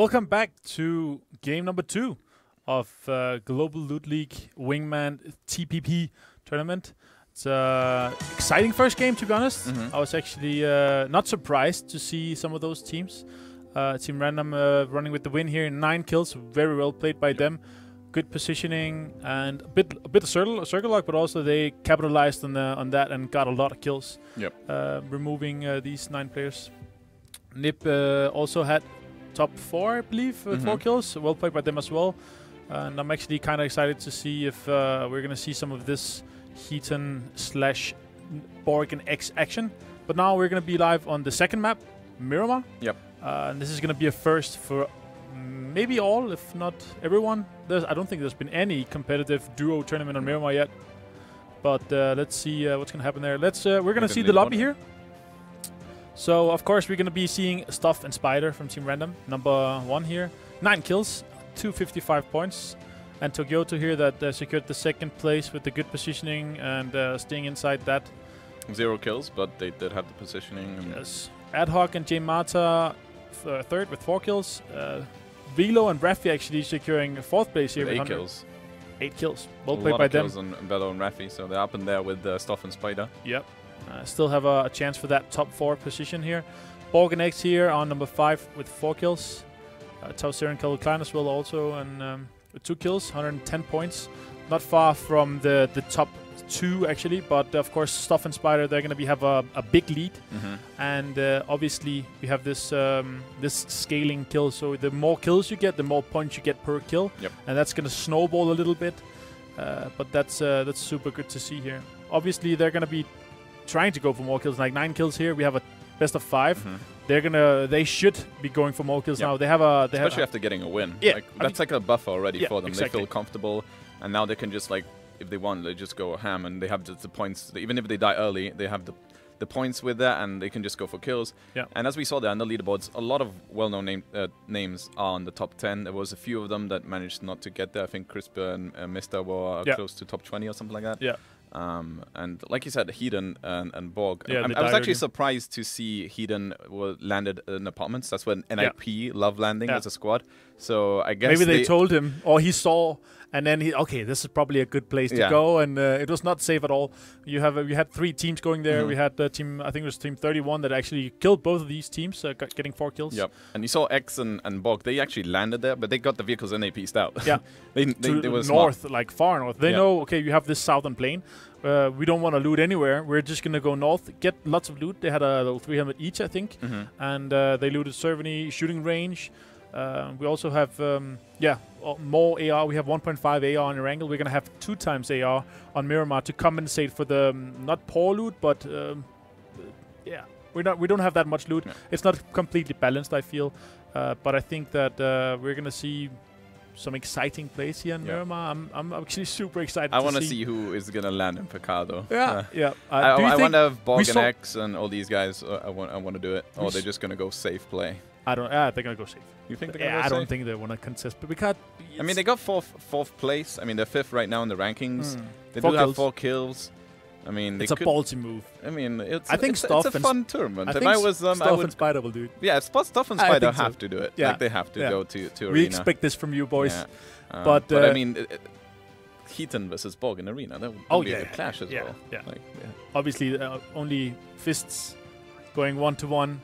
Welcome back to game number 2 of Global Loot League Wingman TPP tournament. It's an exciting first game, to be honest. I was actually not surprised to see some of those teams. Team Random running with the win here, 9 kills, very well played by them. Good positioning and a bit of circle lock, but also they capitalized on that and got a lot of kills. Removing these 9 players. Nip also had top 4, I believe, with 4 kills. Well played by them as well. And I'm actually kind of excited to see if we're going to see some of this Heaton / Borg and X action. But now we're going to be live on the second map, Miramar. And this is going to be a first for maybe all, if not everyone. I don't think there's been any competitive duo tournament on Miramar yet. But let's see what's going to happen there. We're going to see the lobby here. So, of course, we're going to be seeing Stuff and Spider from Team Random, number 1 here. 9 kills, 255 points. And Tokyoto here that secured the 2nd place with the good positioning and staying inside that. 0 kills, but they did have the positioning. Yes. Adhoc and J Mata 3rd with 4 kills. Velo and Raffi actually securing 4th place here with 8 kills. 8 kills. Well played by them. On Velo and Raffi, so they're up in there with Stuff and Spider. Yep. Still have a chance for that top 4 position here. Borg and X here on number 5 with 4 kills. Tauser and Klein as well also, and with 2 kills, 110 points. Not far from the top 2 actually, but of course Stuff and Spider, they're going to have a big lead. And obviously we have this this scaling kill, so the more kills you get, the more points you get per kill. And that's going to snowball a little bit, but that's super good to see here. Obviously they're going to be trying to go for more kills, like 9 kills here. We have a best of 5. They should be going for more kills now. They have especially after getting a win. That's like a buffer already for them. They feel comfortable, and now they can just, like, if they want, they just go ham, and they have the points. Even if they die early, they have the points with that, and they can just go for kills. And as we saw there on the leaderboards, a lot of well-known names are on the top 10. There was a few of them that managed not to get there. I think Crisper and Mister were close to top 20 or something like that. And like you said, Heaton and Borg. I was actually surprised to see Heaton landed in apartments. That's when NIP love landing as a squad. So I guess maybe they told him, or he saw, and then okay, this is probably a good place to go. And it was not safe at all. We had 3 teams going there. We had team, I think it was team 31 that actually killed both of these teams, getting 4 kills. And you saw X and Borg. They actually landed there, but they got the vehicles NAP'd out. They were north, smart. like far north. They know, okay, you have this southern plane. We don't want to loot anywhere. We're just going to go north, get lots of loot. They had a little 300 each, I think. And they looted Cerveny, shooting range. We also have, more AR. We have 1.5 AR on Erangel. We're going to have 2 times AR on Miramar to compensate for the, not poor loot, but, we don't have that much loot. It's not completely balanced, I feel. But I think that we're going to see some exciting plays here in Miramar. I'm actually super excited. I want to see who is going to land in Picado. I wonder if Borg and X and all these guys, I want to do it. Or they're just going to go safe play. I don't. They're going to go safe. You think they're going to go safe? I don't think they want to contest. But because I mean, they got fourth place. I mean, they're 5th right now in the rankings. They do have 4 kills. I mean, it's a ballsy move. I mean, it's a fun tournament. I think Stuff and Spider will do it. Yeah, Stuff and Spider have to do it. Like, they have to go to Arena. We expect this from you boys. But I mean, Heaton versus Borg in Arena, that would be a good clash as well. Obviously, only fists going 1-to-1.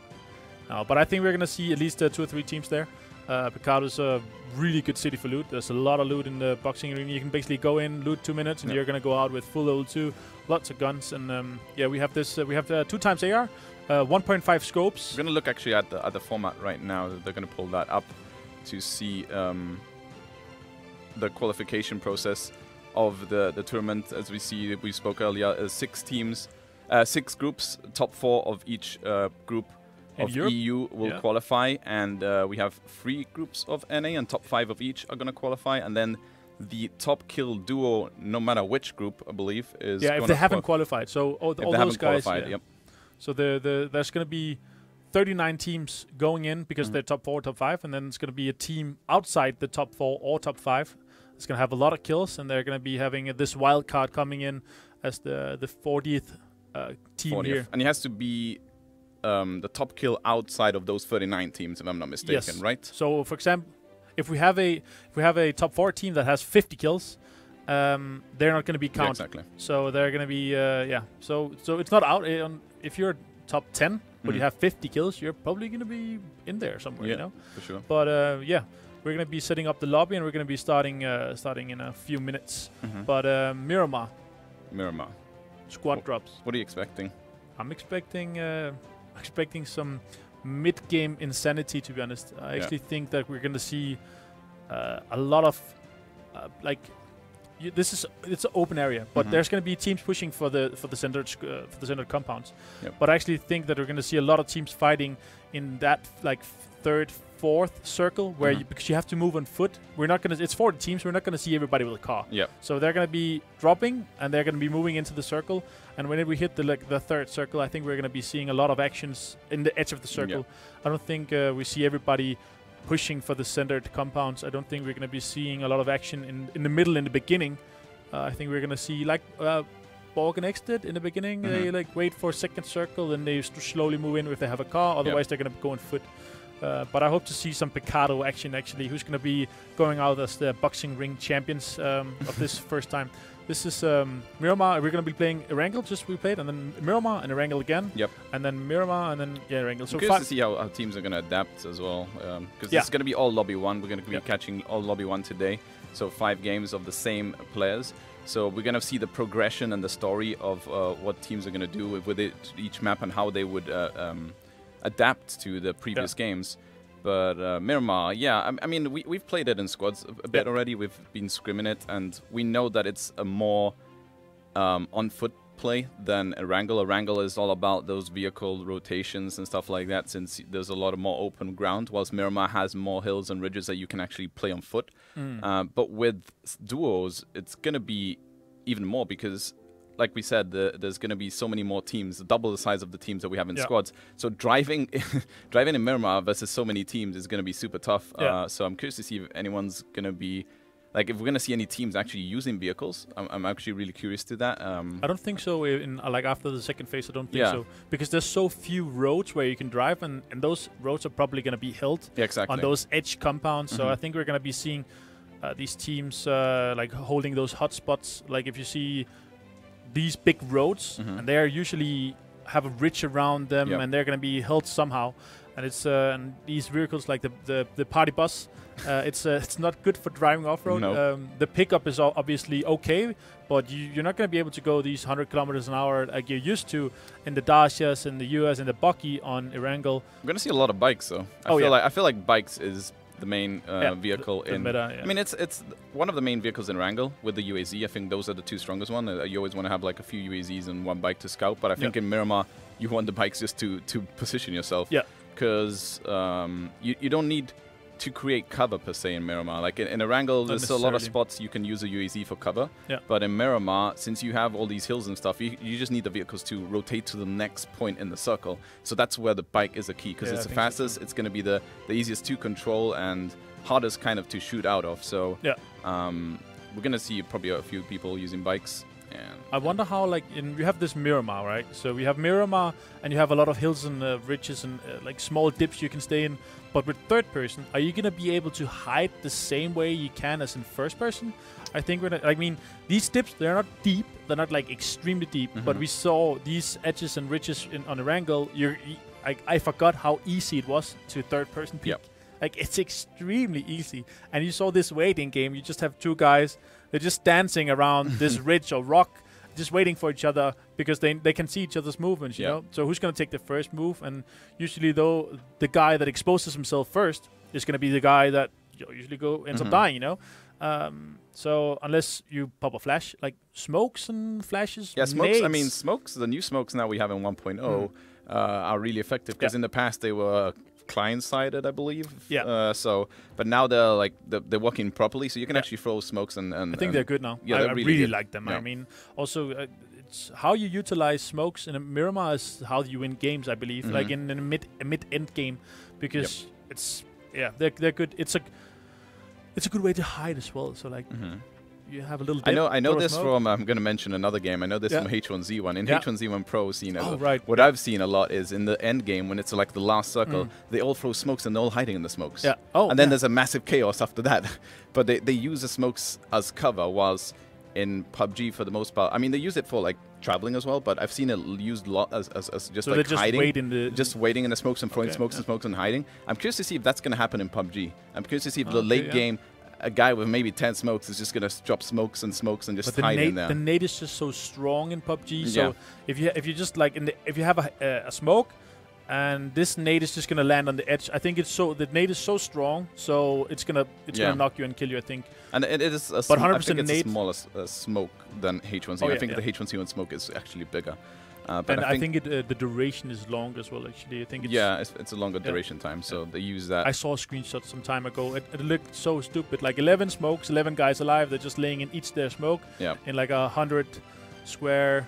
But I think we're going to see at least 2 or 3 teams there. Picado's a really good city for loot. There's a lot of loot in the boxing arena. You can basically go in, loot 2 minutes, and you're going to go out with full level 2. Lots of guns. And we have this. We have 2 times AR, 1.5 scopes. We're going to look actually at the format right now. They're going to pull that up to see the qualification process of the tournament. As we spoke earlier, 6 teams, 6 groups, top 4 of each group of EU will qualify, and we have 3 groups of NA, and top 5 of each are going to qualify, and then the top kill duo, no matter which group, I believe, is if they haven't qualified. So all those guys, So there's going to be 39 teams going in because they're top 4, top 5, and then it's going to be a team outside the top 4 or top 5. It's going to have a lot of kills, and they're going to be having this wild card coming in as the 40th team 40th. Here. And it has to be the top kill outside of those 39 teams, if I'm not mistaken, yes. right? So, for example, if we have a top 4 team that has 50 kills, they're not going to be counted. Yeah, exactly. So they're going to be So it's not out. If you're top 10, but you have 50 kills, you're probably going to be in there somewhere. You know, for sure. But we're going to be setting up the lobby, and we're going to be starting in a few minutes. But Miramar. Squad drops. What are you expecting? I'm expecting some mid-game insanity, to be honest. I actually think that we're going to see a lot of it's an open area, but there's going to be teams pushing for the centered compounds. But I actually think that we're going to see a lot of teams fighting in that like third, fourth circle where because you have to move on foot. We're not going to. It's 40 teams. We're not going to see everybody with a car. So they're going to be dropping and they're going to be moving into the circle. And when we hit the third circle, I think we're going to be seeing a lot of actions in the edge of the circle. I don't think we see everybody pushing for the centered compounds. I don't think we're going to be seeing a lot of action in the middle in the beginning. I think we're going to see like Borg and X did in the beginning. They like wait for second circle and they slowly move in if they have a car. Otherwise, they're going to go on foot. But I hope to see some Picardo action actually. Who's going to be going out as the boxing ring champions of this first time? This is Miramar. We're going to be playing Erangel, just we played, and then Miramar and Erangel again. And then Miramar and then Erangel. So curious to see how teams are going to adapt as well. Because it's going to be all lobby 1. We're going to be catching all lobby 1 today. So 5 games of the same players. So we're going to see the progression and the story of what teams are going to do with each map and how they would adapt to the previous games. But Miramar, I mean, we've played it in squads a bit already. We've been scrimming it, and we know that it's a more on-foot play than Erangel. Erangel is all about those vehicle rotations and stuff like that, since there's a lot of more open ground, whilst Miramar has more hills and ridges that you can actually play on foot. But with duos, it's going to be even more because, like we said, there's going to be so many more teams, double the size of the teams that we have in squads. So driving in Miramar versus so many teams is going to be super tough. So I'm curious to see if anyone's going to be, like, if we're going to see any teams actually using vehicles. I'm actually really curious to that. I don't think so. Like after the second phase, I don't think so. Because there's so few roads where you can drive, and those roads are probably going to be held on those edge compounds. So I think we're going to be seeing these teams like holding those hotspots. Like if you see these big roads, and they are usually have a ridge around them, and they're going to be held somehow. And it's and these vehicles like the party bus, it's not good for driving off-road. The pickup is obviously okay, but you're not going to be able to go these 100 kilometers an hour like you're used to in the Dacias, in the US, and the Bucky on Erangel. We're going to see a lot of bikes, though. I feel like bikes is the main vehicle in meta, I mean, it's one of the main vehicles in Erangel with the UAZ. I think those are the 2 strongest ones. You always want to have like a few UAZs and 1 bike to scout, but I think in Miramar you want the bikes just to position yourself. Because you don't need to create cover per se in Miramar. Like in Erangel, there's a lot of spots you can use a UAZ for cover. But in Miramar, since you have all these hills and stuff, you just need the vehicles to rotate to the next point in the circle. So that's where the bike is a key, because it's the fastest, it's going to be the easiest to control and hardest kind of to shoot out of. So we're going to see probably a few people using bikes. I wonder how, like, you have this Miramar, right? So we have Miramar, and you have a lot of hills and ridges and like small dips you can stay in. But with third person, are you gonna be able to hide the same way you can as in first person? I think I mean, these dips, they're not deep, they're not like extremely deep. But we saw these edges and ridges on Erangel. I forgot how easy it was to third person peek. Like, it's extremely easy. And you saw this waiting game. You just have 2 guys. They're just dancing around this ridge or rock, just waiting for each other because they can see each other's movements, you know? So who's going to take the first move? And usually, though, the guy that exposes himself first is going to be the guy that usually ends up dying, you know? So unless you pop a flash, like smokes and flashes. Yeah, smokes. I mean, smokes. The new smokes now we have in 1.0 are really effective, because in the past they were client-sided, I believe. But now they're working properly, so you can actually throw smokes and I think they're good now. I really like them. I mean, also it's how you utilize smokes in a Miramar is how you win games, I believe. Like in a mid-end game, because they're good. It's a good way to hide as well. So like you have a little dip. I know this from, I'm going to mention another game. I know this from H1Z1. In H1Z1 Pro scene, what I've seen a lot is in the end game, when it's like the last circle, they all throw smokes and they're all hiding in the smokes. Yeah. And then there's a massive chaos after that. But they use the smokes as cover, whilst in PUBG, for the most part, I mean, they use it for like traveling as well, but I've seen it used a lot as just so like just hiding, just waiting in the smokes and throwing smokes and smokes and hiding. I'm curious to see if that's going to happen in PUBG. I'm curious to see if the late game, a guy with maybe 10 smokes is just going to drop smokes and just hide in there. The nade is just so strong in PUBG. So if you just like if you have a smoke, and this nade is just gonna land on the edge. I think the nade is so strong, so it's gonna knock you and kill you. I think. And it is a but 100% I think it's nade. a smaller smoke than H1Z1. I think the H1Z1 smoke is actually bigger. But I think the duration is long as well. Actually, I think it's it's a longer duration time. So they use that. I saw a screenshot some time ago. It looked so stupid. Like 11 smokes, 11 guys alive. They're just laying in each their smoke. In like 100 square.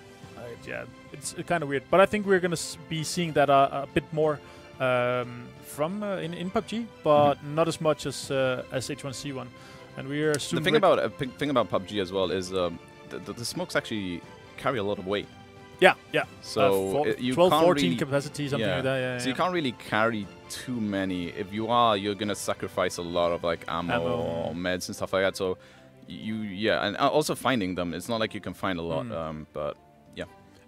It's kind of weird, but I think we're gonna be seeing that a bit more from in PUBG, but not as much as H1Z1. And we are soon. The thing about PUBG as well is the smokes actually carry a lot of weight. Yeah. So you 12, can't 14 really, capacity, something like that. So you can't really carry too many. If you are, you're gonna sacrifice a lot of like ammo or meds and stuff like that. So and also finding them. It's not like you can find a lot, but.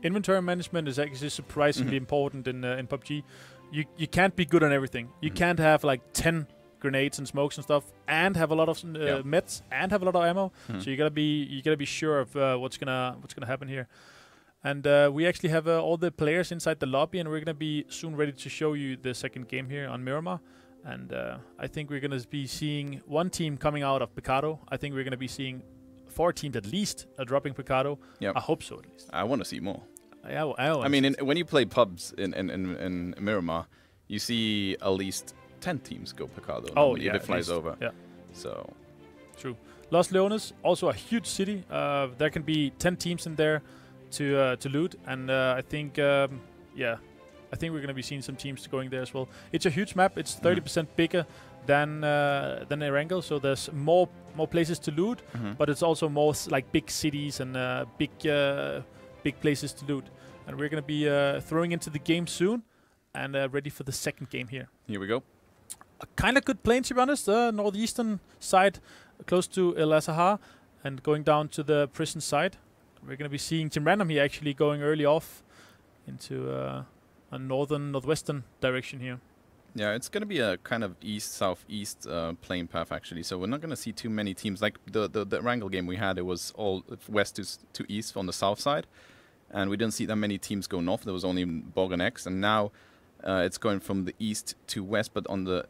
Inventory management is actually surprisingly important in PUBG. You can't be good on everything. You can't have like 10 grenades and smokes and stuff, and have a lot of meds and have a lot of ammo. So you gotta be sure of what's gonna happen here. And we actually have all the players inside the lobby, and we're gonna be soon ready to show you the second game here on Miramar. And I think we're gonna be seeing one team coming out of Picado. I think we're gonna be seeing 4 teams at least dropping Picado. I hope so, at least. I want to see more. I mean, when you play pubs in Miramar, you see at least 10 teams go Picado. If it flies over. Yeah. So. True. Los Leones, also a huge city. There can be 10 teams in there to loot, and I think we're going to be seeing some teams going there as well. It's a huge map. It's 30% bigger than Erangel, so there's more places to loot, but it's also more like big cities and big places to loot. And we're going to be throwing into the game soon, and ready for the second game here. Here we go. A kind of good plane, to be honest. Northeastern side, close to El Azahar, and going down to the prison side. We're going to be seeing Team Random here actually going early off into a northwestern direction here. Yeah, it's going to be a kind of east-southeast plane path, actually. So we're not going to see too many teams. Like the Wrangle game we had, it was all west to east on the south side. And we didn't see that many teams go north. There was only Borg and X. And now it's going from the east to west, but on the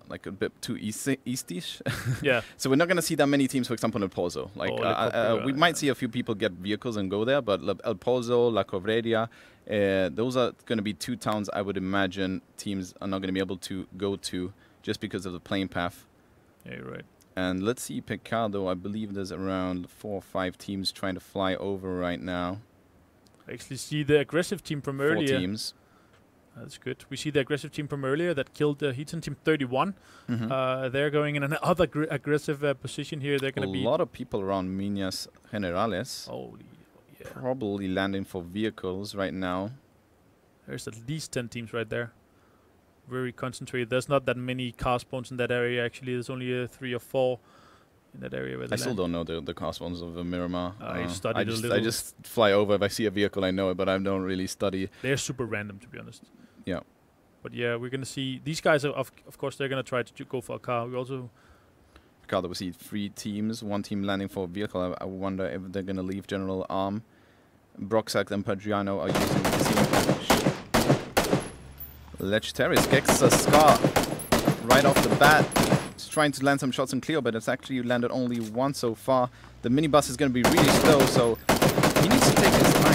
like a bit too eastish. Yeah. So we're not going to see that many teams, for example, in Pozo. Like we might see a few people get vehicles and go there, but El Pozo, La Cobreria, those are going to be 2 towns I would imagine teams are not going to be able to go to just because of the plane path. Yeah, you're right. And let's see Picado. I believe there's around 4 or 5 teams trying to fly over right now. I actually see the aggressive team from earlier. 4 teams. That's good. We see the aggressive team from earlier that killed the Heaton team 31. They're going in another aggressive position here. They're going to be a lot of people around Minas Generales. Holy, yeah. Probably landing for vehicles right now. There's at least 10 teams right there. Very concentrated. There's not that many car spawns in that area. Actually, there's only 3 or 4 in that area where they I still don't know the car spawns of Miramar. I studied a little. I just fly over. If I see a vehicle, I know it, but I don't really study. They're super random, to be honest. Yeah. But yeah, we're going to see... These guys, of course, they're going to try to go for a car. We also... Ricardo, we see 3 teams. 1 team landing for a vehicle. I wonder if they're going to leave General Arm. Broxac and Padriano are using the team. Legendarius gets a scar right off the bat. He's trying to land some shots in Cleo, but it's actually landed only 1 so far. The minibus is going to be really slow, so he needs to take his time.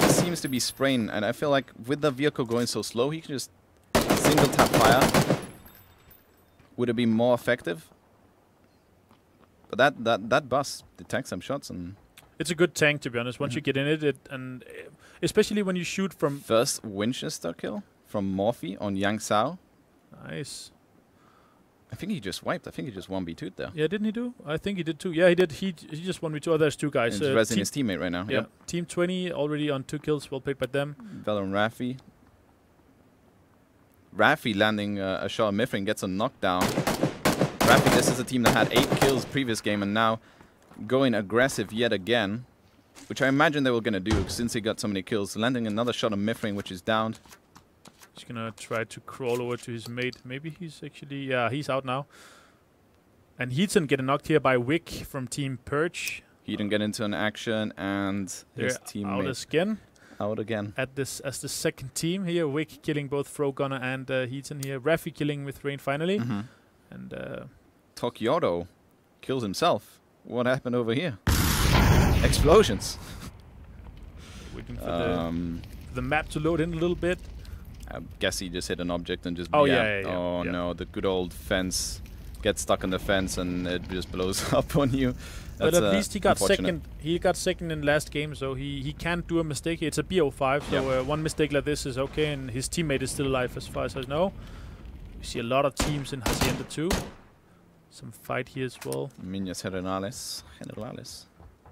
He seems to be spraying, and I feel like with the vehicle going so slow, he can just single tap fire. Would it be more effective? But that bus detects some shots, and it's a good tank, to be honest. Once you get in it, and especially when you shoot from... First Winchester kill from Morphe on Yang Sao. Nice. I think he just wiped. I think he just 1v2'd there. Yeah, didn't he do? I think he did too. Yeah, he did. He just 1v2. Oh, there's two guys. And he's his teammate right now. Yeah. Yep. Team 20 already on 2 kills. Well played by them. Vel and Raffi. Raffi landing a shot of Mithrin, gets a knockdown. Raffi, this is a team that had 8 kills previous game and now going aggressive yet again, which I imagine they were going to do since he got so many kills. Landing another shot of Mithrin, which is downed. He's going to try to crawl over to his mate. Maybe he's actually... Yeah, he's out now. And Heaton getting knocked here by Wick from Team Purge. Heaton get into an action and his teammate... out again. Out again. At this as the second team here. Wick killing both Frogunner and Heaton here. Raffi killing with Rain finally. And Tokyoto kills himself. What happened over here? Explosions. Waiting for the map to load in a little bit. I guess he just hit an object and just... Oh, no, the good old fence gets stuck on the fence and it just blows up on you. But at least he got second. He got second in last game, so he can't do a mistake. It's a BO5, so one mistake like this is okay, and his teammate is still alive as far as I know. We see a lot of teams in Hacienda too. Some fight here as well. Minas Generales.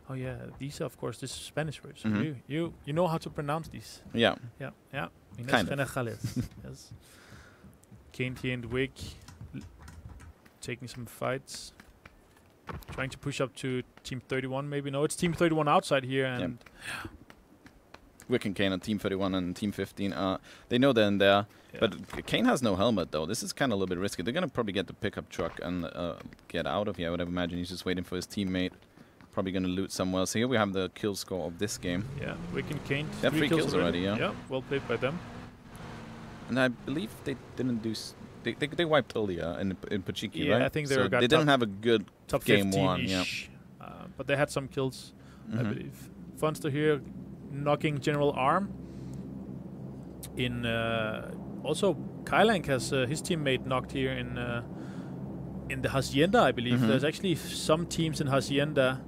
Oh yeah, these are of course this is Spanish words. So you know how to pronounce these. Yeah. Yeah. Kind of. Yes. Kainty and Wick taking some fights. Trying to push up to Team 31 maybe. No, it's Team 31 outside here. And Wick and Kane on Team 31 and Team 15. They know they're in there. Yeah. But Kane has no helmet though. This is kind of a little bit risky. They're going to probably get the pickup truck and get out of here. I would imagine he's just waiting for his teammate. Probably going to loot somewhere. So here we have the kill score of this game. Yeah, Wick and Kane. They have 3 kills already, Yeah, well played by them. And I believe they didn't do... They wiped earlier in Pachiki, right? Yeah, I think they so they didn't have a good top game 1. Yeah. But they had some kills, I believe. Funster here knocking General Arm. In also, Kailank has his teammate knocked here in the Hacienda, I believe. There's actually some teams in Hacienda.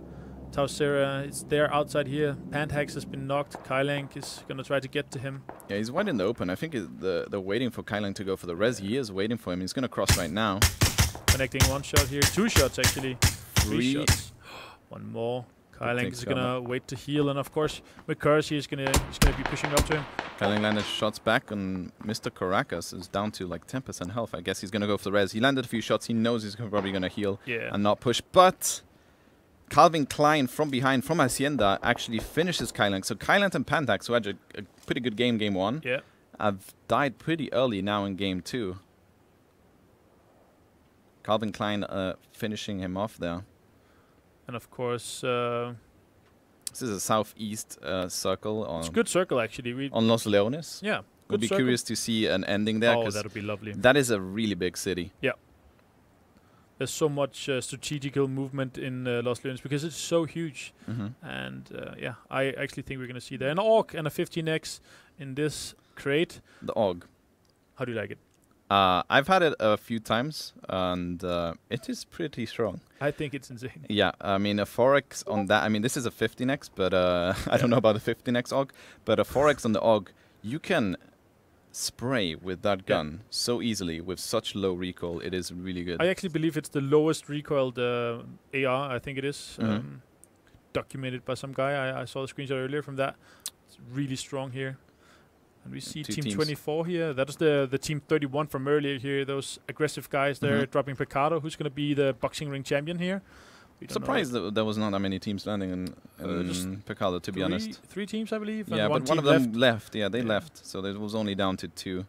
Tausera is there outside here. Pantax has been knocked. Kailank is going to try to get to him. Yeah, he's wide in the open. I think they're waiting for Kailank to go for the res. He is waiting for him. He's going to cross right now. Connecting 1 shot here. 2 shots, actually. 3 shots. 1 more. Kailank is going to wait to heal. And, of course, with Curse, he's going to be pushing up to him. Kailank landed shots back, and Mr. Caracas is down to like 10% health. I guess he's going to go for the res. He landed a few shots. He knows he's probably going to heal and not push. But... Calvin Klein from behind, from Hacienda, actually finishes Kailank. So Kailank and Pantax, who had a pretty good game 1, have died pretty early now in game 2. Calvin Klein finishing him off there. And of course... this is a southeast circle. It's a good circle, actually. On Los Leones. Yeah. Would be curious to see an ending there. Oh, that would be lovely. That is a really big city. Yeah. There's so much strategical movement in Los Leones because it's so huge. And yeah, I actually think we're going to see there an AUG and a 15x in this crate. The AUG. How do you like it? I've had it a few times, and it is pretty strong. I think it's insane. Yeah, I mean, a 4x on that. I mean, this is a 15x, but I don't know about the 15x AUG. But a 4x on the AUG, you can spray with that gun so easily with such low recoil. It is really good. I actually believe it's the lowest recoiled AR. I think it is documented by some guy. I saw the screenshot earlier from that. It's really strong here. And we see Team 24 here. That is the Team 31 from earlier here. Those aggressive guys there dropping Picado, who's going to be the boxing ring champion here. Surprised that there was not that many teams landing in Picado, to be honest. 3 teams, I believe. Yeah, but one of them left. Yeah, they left. So there was only down to 2.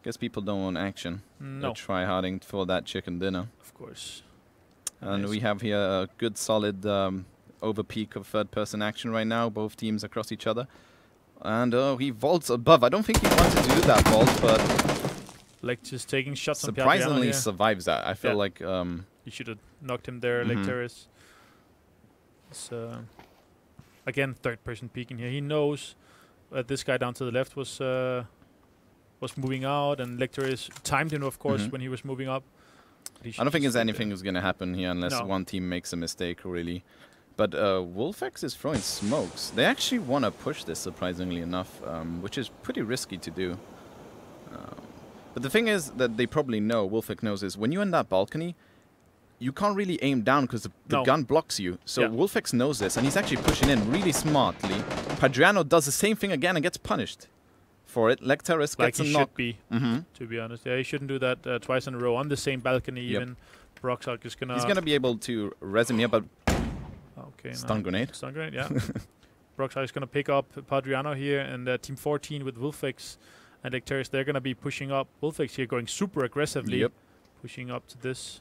Guess people don't want action. No. They're try-harding for that chicken dinner. Of course. And we have here a good, solid over-peak of third-person action right now. Both teams across each other. And he vaults above. I don't think he wanted to do that vault, but... Like just taking shots surprisingly survives that. I feel like... you should have knocked him there, Lecterus. So, again, third-person peeking here. He knows that this guy down to the left was moving out, and Lecterus timed him, of course, when he was moving up. I don't think there's anything is going to happen here unless one team makes a mistake, really. But Wolfex is throwing smokes. They actually want to push this, surprisingly enough, which is pretty risky to do. But the thing is that they probably know, Wolfix knows, is when you're in that balcony, you can't really aim down because the gun blocks you. So Wolfix knows this, and he's actually pushing in really smartly. Padriano does the same thing again and gets punished for it. Lecteris gets a knock. Should be, to be honest. Yeah, he shouldn't do that twice in a row on the same balcony even. Broxark is gonna... He's gonna be able to res him here, but... Okay, Stun grenade. Stun grenade, yeah. Broxark is gonna pick up Padriano here, and Team 14 with Wolfix and Lecteris, they're gonna be pushing up. Wolfix here going super aggressively. Pushing up to this.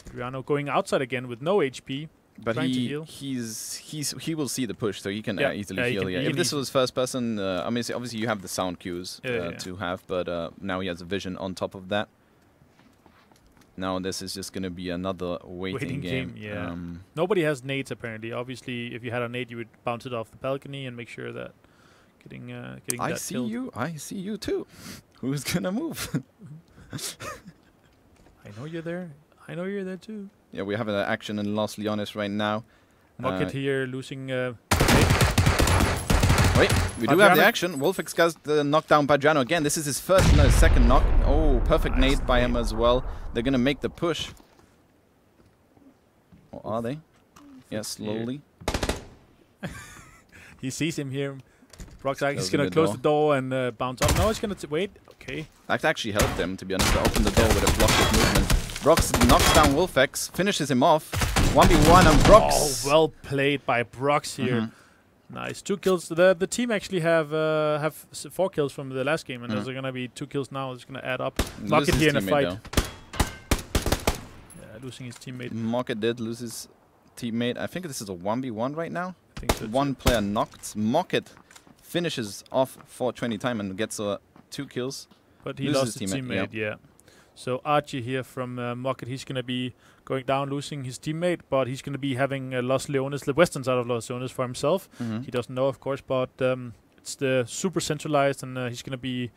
Padriano going outside again with no HP. But he will see the push, so he can easily heal. If this was first person, I mean, obviously you have the sound cues to have, but now he has a vision on top of that. Now this is just going to be another waiting game. Yeah. Nobody has nades apparently. Obviously, if you had a nade, you would bounce it off the balcony and make sure that getting that killed. I see you too. Who's gonna move? I know you're there. I know you're there too. Yeah, we have an action in Los Leones right now. Mocket here losing... Wait, we do have the action. Wolfix gets the knockdown by Padriano again. This is his first, no, second knock. Oh, perfect nade by him as well. They're going to make the push. Or are they? Yeah, slowly. He sees him here. Broxark is going to close the door and bounce up. No, he's going to wait. Okay. That actually helped them, to be honest, to open the door with a blocked movement. Brox knocks down Wolfix, finishes him off. 1v1 and Brox. Oh, well played by Brox here. Nice. 2 kills. The team actually have 4 kills from the last game, and there's going to be 2 kills now. It's going to add up. Mocket here in a fight. Yeah, losing his teammate. Mocket did lose his teammate. I think this is a 1v1 right now. I think so. One player knocked. Mocket finishes off 420 time and gets 2 kills. But he lost his teammate, yeah. So Archie here from Mocket, he's going to be going down, losing his teammate, but he's going to be having Los Leones, the western side of Los Leones, for himself. He doesn't know, of course, but it's the super centralized, and he's going to be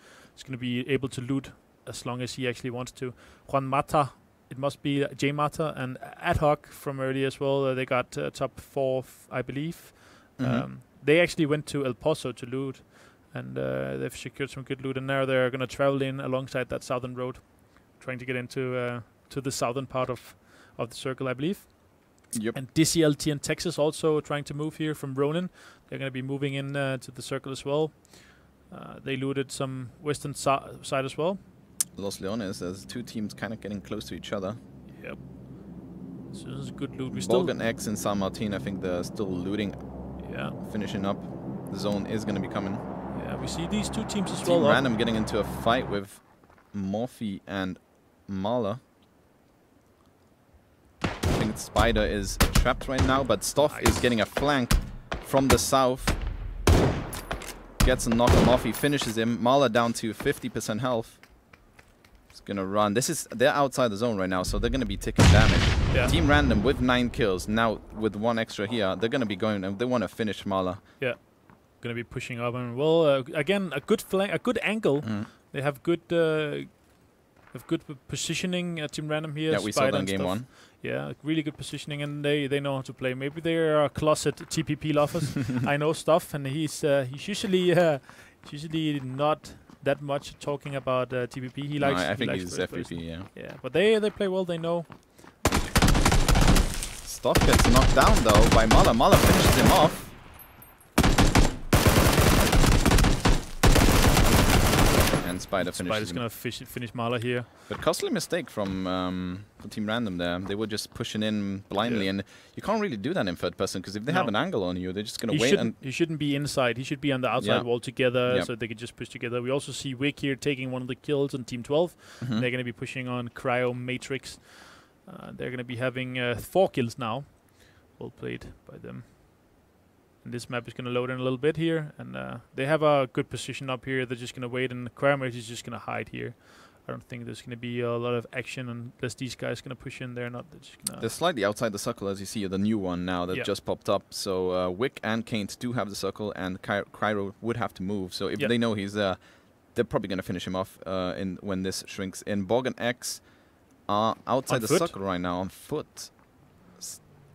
able to loot as long as he actually wants to. Juan Mata, it must be J Mata, and Ad Hoc from earlier as well. They got top 4, I believe. They actually went to El Pozo to loot, and they've secured some good loot, and now they're going to travel in alongside that southern road, trying to get into to the southern part of the circle, I believe. And DCLT and Texas also trying to move here from Ronin. They're going to be moving in to the circle as well. They looted some western side as well. Los Leones, there's 2 teams kind of getting close to each other. Yep. So this is good loot. Bogan X and San Martin, I think they're still looting. Yeah. Finishing up. The zone is going to be coming. Yeah, we see these 2 teams as Team well. Random getting into a fight with Morphe and Mahler. I think Spider is trapped right now, but Stoff is getting a flank from the south. Gets a knock on Morphe, finishes him. Mahler down to 50% health. He's gonna run. They're outside the zone right now, so they're gonna be taking damage. Yeah. Team Random with 9 kills. Now with 1 extra here, they're gonna be going and they wanna finish Mahler. Yeah. Gonna be pushing up, and well, again, a good flank, a good angle. They have good positioning. Team Random here. Yeah, we saw that in game 1. Yeah, really good positioning, and they know how to play. Maybe they are closet TPP lovers. I know stuff, and he's usually not that much talking about TPP. He likes. I think he's FPP. Yeah, but they play well. They know. Stoff gets knocked down though by Mahler. Mahler finishes him off. And Spider's going to finish Mahler here. But costly mistake from Team Random there. They were just pushing in blindly, and you can't really do that in third person, because if they have an angle on you, they're just going to wait. He shouldn't be inside. He should be on the outside wall together, so they can just push together. We also see Wick here taking one of the kills on Team 12. They're going to be pushing on Cryo Matrix. They're going to be having 4 kills now. Well played by them. And this map is going to load in a little bit here, and they have a good position up here. They're just going to wait, and Cryomatrix is just going to hide here. I don't think there's going to be a lot of action unless these guys going to push in there. Not they're slightly outside the circle, as you see, the new one now that just popped up. So Wick and Kaint do have the circle, and Cryo would have to move. So if they know he's there, they're probably going to finish him off when this shrinks in. Borg and X are outside the circle right now on foot.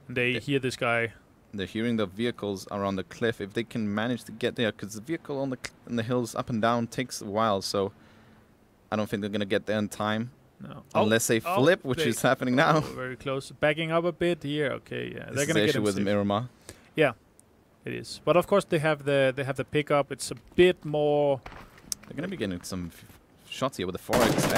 They hear this guy. They're hearing the vehicles around the cliff. If they can manage to get there, because the vehicle on the hills up and down takes a while. So I don't think they're going to get there in time. No. Unless they flip, which is happening now. Very close. Backing up a bit here. Okay, yeah. They're going to get him with Miramar. Yeah, it is. But of course they have the pickup. It's a bit more. They're going to be getting some shots here with the 4XX.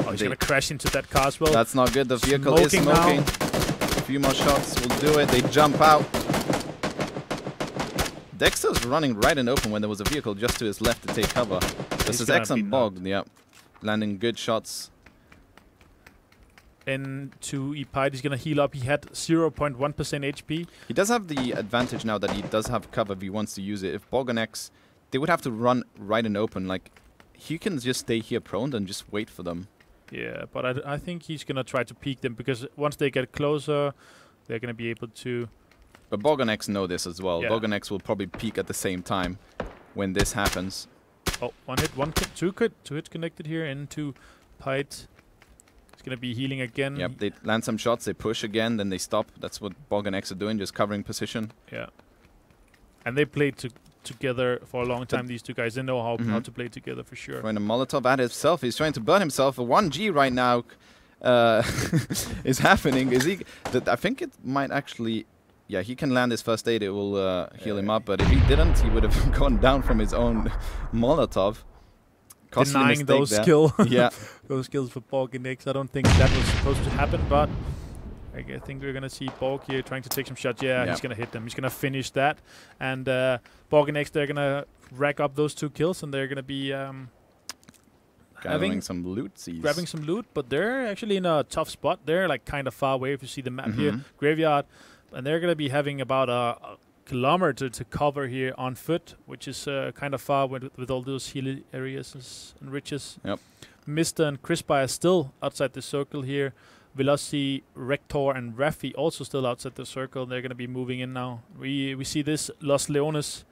Oh, he's going to crash into that car as well. That's not good. The vehicle is smoking. A few more shots will do it. They jump out. Dexter's running right and open when there was a vehicle just to his left to take cover. This is X and Bog. Yep. Landing good shots. Into Epide, he's going to heal up. He had 0.1% HP. He does have the advantage now that he does have cover if he wants to use it. If Bog and X, they would have to run right and open. Like, he can just stay here prone and just wait for them. Yeah, but I think he's going to try to peek them because once they get closer, they're going to be able to... But Bog and X know this as well. Yeah. Bog and X will probably peek at the same time when this happens. Oh, two hits connected here into Pite. He's going to be healing again. Yep, they land some shots, they push again, then they stop. That's what Bog and X are doing, just covering position. Yeah. And they played together for a long time, these two guys. They know how to play together for sure. Throwing a Molotov at himself. He's trying to burn himself. A 1G right now is happening. I think it might actually... Yeah, he can land his first aid. It will heal him up. But if he didn't, he would have gone down from his own Molotov. Denying those skills. Yeah. Those skills for Borg and X. I don't think that was supposed to happen, but I think we're going to see Borg here trying to take some shots. Yeah, he's going to hit them. He's going to finish that. And Borg and X, they're going to rack up those 2 kills, and they're going to be... Grabbing some loot. Grabbing some loot, but they're actually in a tough spot. They're like kind of far away if you see the map here. Graveyard. And they're going to be having about a kilometer to cover here on foot, which is kind of far with all those hilly areas and ridges. Yep. Mr. and Crispy are still outside the circle here. Velocity, Rector, and Raffi also still outside the circle. They're going to be moving in now. We see this Los Leones,